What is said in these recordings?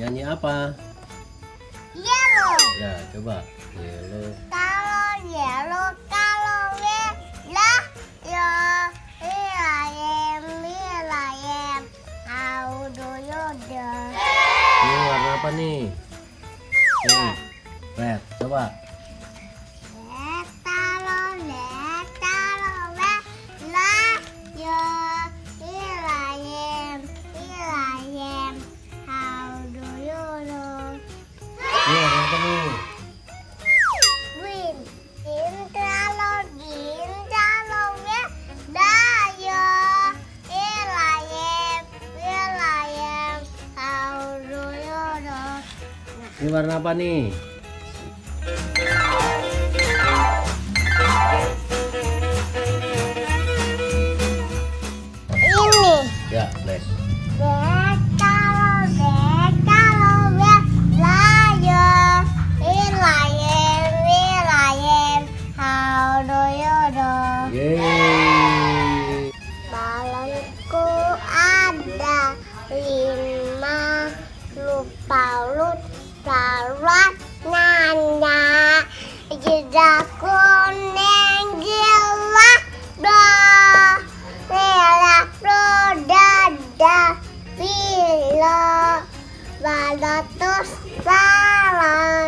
Nyanyi apa? Yellow. Ya, coba. Yellow. Kalau yellow, kalau merah, yo, here I am. How do you do? Ini warna apa nih? Nih, red. Coba. Kalau merah, yo, here I am. How do you do? Ini warna apa nih? Green. Kalau merah, yo, here I am. How do you do? Ini warna apa nih? Ini. Ya, black. Kalau merah, yo, here I am. How do you do? Yeay. Balonku ada 5, lupa warnanya. Jeda kuning gelap dah, merah rodada bila balatus balonida.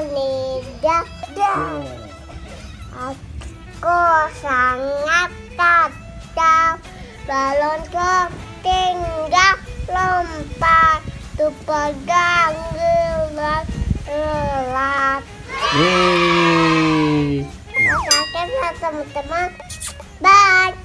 Aku sangat kacau, balonku tinggal lompat, tuh pegang gelap. Yeay. Oke, teman-teman. Bye.